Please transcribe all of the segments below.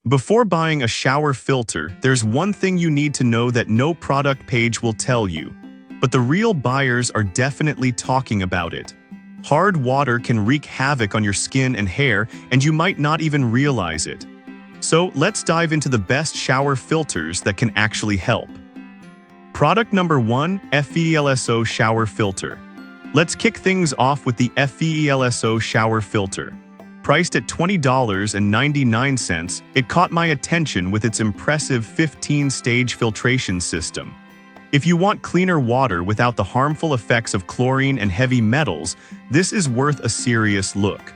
Before buying a shower filter, there's one thing you need to know that no product page will tell you. But the real buyers are definitely talking about it. Hard water can wreak havoc on your skin and hair, and you might not even realize it. So let's dive into the best shower filters that can actually help. Product number 1, FELSO Shower Filter. Let's kick things off with the FELSO Shower Filter. Priced at $20.99, it caught my attention with its impressive 15-stage filtration system. If you want cleaner water without the harmful effects of chlorine and heavy metals, this is worth a serious look.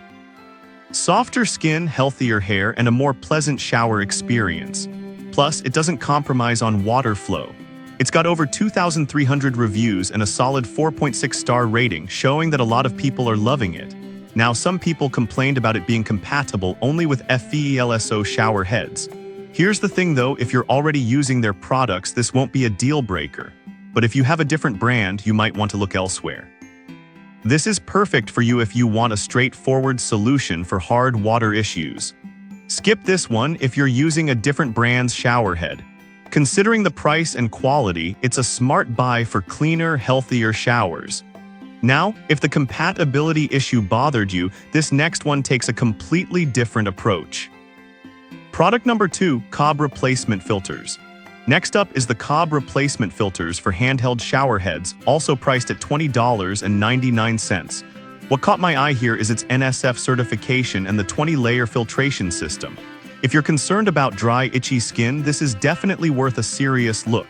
Softer skin, healthier hair, and a more pleasant shower experience. Plus, it doesn't compromise on water flow. It's got over 2,300 reviews and a solid 4.6-star rating, showing that a lot of people are loving it. Now, some people complained about it being compatible only with FELSO shower heads. Here's the thing though, if you're already using their products, this won't be a deal breaker. But if you have a different brand, you might want to look elsewhere. This is perfect for you if you want a straightforward solution for hard water issues. Skip this one if you're using a different brand's shower head. Considering the price and quality, it's a smart buy for cleaner, healthier showers. Now, if the compatibility issue bothered you, this next one takes a completely different approach. Product number 2, Cobb Replacement Filters. Next up is the Cobb Replacement Filters for handheld shower heads, also priced at $20.99. What caught my eye here is its NSF certification and the 20-layer filtration system. If you're concerned about dry, itchy skin, this is definitely worth a serious look.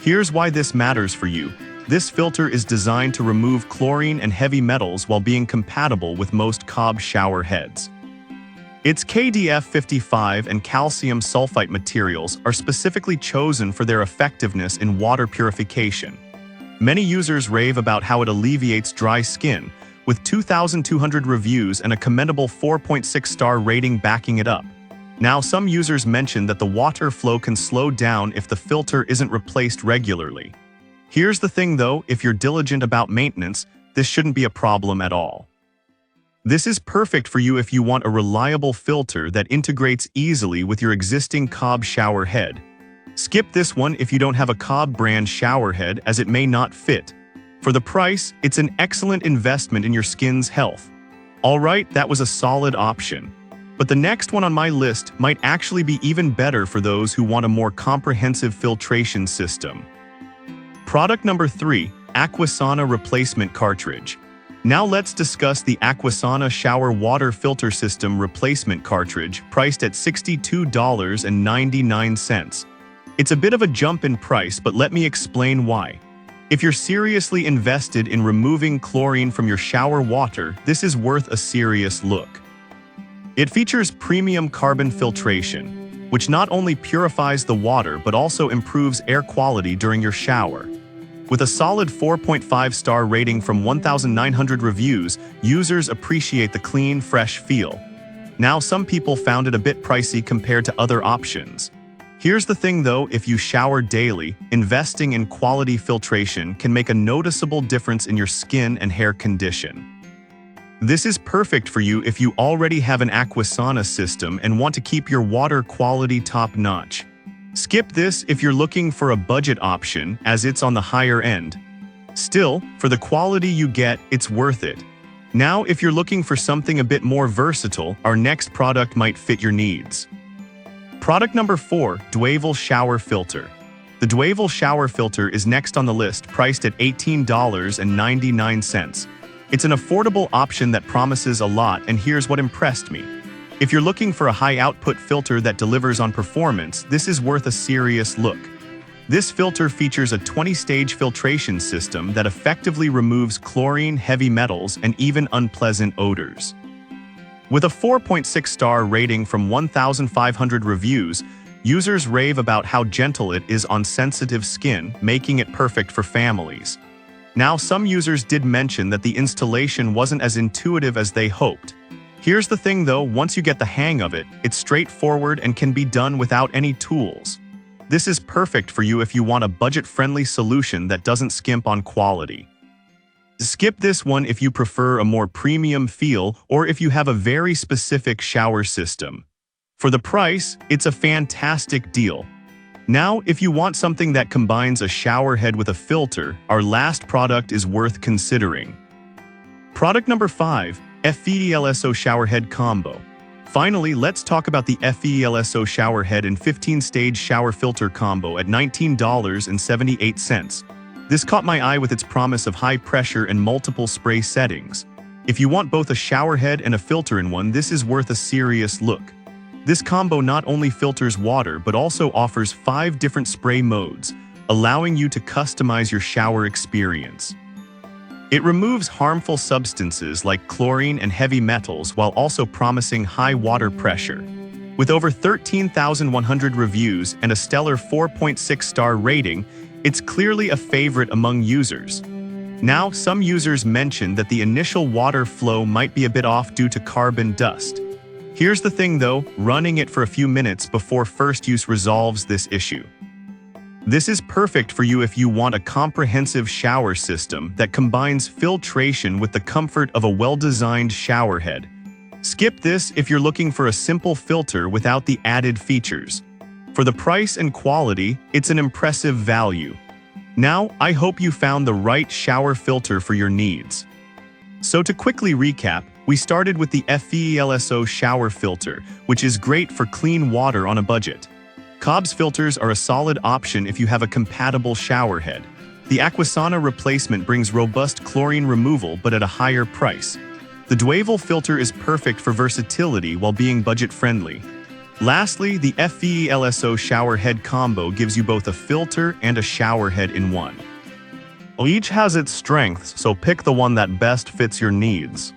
Here's why this matters for you. This filter is designed to remove chlorine and heavy metals while being compatible with most Cobb shower heads. Its KDF55 and calcium sulfite materials are specifically chosen for their effectiveness in water purification. Many users rave about how it alleviates dry skin, with 2,200 reviews and a commendable 4.6-star rating backing it up. Now, some users mention that the water flow can slow down if the filter isn't replaced regularly. Here's the thing though, if you're diligent about maintenance, this shouldn't be a problem at all. This is perfect for you if you want a reliable filter that integrates easily with your existing Cobb shower head. Skip this one if you don't have a Cobb brand shower head, as it may not fit. For the price, it's an excellent investment in your skin's health. Alright, that was a solid option. But the next one on my list might actually be even better for those who want a more comprehensive filtration system. Product number 3, Aquasana Replacement Cartridge. Now let's discuss the Aquasana Shower Water Filter System Replacement Cartridge, priced at $62.99. It's a bit of a jump in price, but let me explain why. If you're seriously invested in removing chlorine from your shower water, this is worth a serious look. It features premium carbon filtration, which not only purifies the water but also improves air quality during your shower. With a solid 4.5-star rating from 1,900 reviews, users appreciate the clean, fresh feel. Now, some people found it a bit pricey compared to other options. Here's the thing though, if you shower daily, investing in quality filtration can make a noticeable difference in your skin and hair condition. This is perfect for you if you already have an Aquasana system and want to keep your water quality top-notch. Skip this if you're looking for a budget option, as it's on the higher end. Still, for the quality you get, it's worth it. Now, if you're looking for something a bit more versatile, our next product might fit your needs. Product number 4, Dwayvel Shower Filter. The Dwayvel Shower Filter is next on the list, priced at $18.99. It's an affordable option that promises a lot, and here's what impressed me. If you're looking for a high-output filter that delivers on performance, this is worth a serious look. This filter features a 20-stage filtration system that effectively removes chlorine, heavy metals, and even unpleasant odors. With a 4.6-star rating from 1,500 reviews, users rave about how gentle it is on sensitive skin, making it perfect for families. Now, some users did mention that the installation wasn't as intuitive as they hoped. Here's the thing though, once you get the hang of it, it's straightforward and can be done without any tools. This is perfect for you if you want a budget-friendly solution that doesn't skimp on quality. Skip this one if you prefer a more premium feel or if you have a very specific shower system. For the price, it's a fantastic deal. Now, if you want something that combines a shower head with a filter, our last product is worth considering. Product number 5, FELSO Shower Head Combo. Finally, let's talk about the FELSO Shower Head and 15-stage shower filter combo at $19.78. This caught my eye with its promise of high pressure and multiple spray settings. If you want both a shower head and a filter in one, this is worth a serious look. This combo not only filters water but also offers 5 different spray modes, allowing you to customize your shower experience. It removes harmful substances like chlorine and heavy metals while also promising high water pressure. With over 13,100 reviews and a stellar 4.6-star rating, it's clearly a favorite among users. Now, some users mention that the initial water flow might be a bit off due to carbon dust. Here's the thing though, running it for a few minutes before first use resolves this issue. This is perfect for you if you want a comprehensive shower system that combines filtration with the comfort of a well-designed shower head. Skip this if you're looking for a simple filter without the added features. For the price and quality, it's an impressive value. Now, I hope you found the right shower filter for your needs. So to quickly recap, we started with the FELSO shower filter, which is great for clean water on a budget. Cobb's filters are a solid option if you have a compatible shower head. The Aquasana replacement brings robust chlorine removal but at a higher price. The Dwayvel filter is perfect for versatility while being budget-friendly. Lastly, the FELSO shower head combo gives you both a filter and a shower head in one. Each has its strengths, so pick the one that best fits your needs.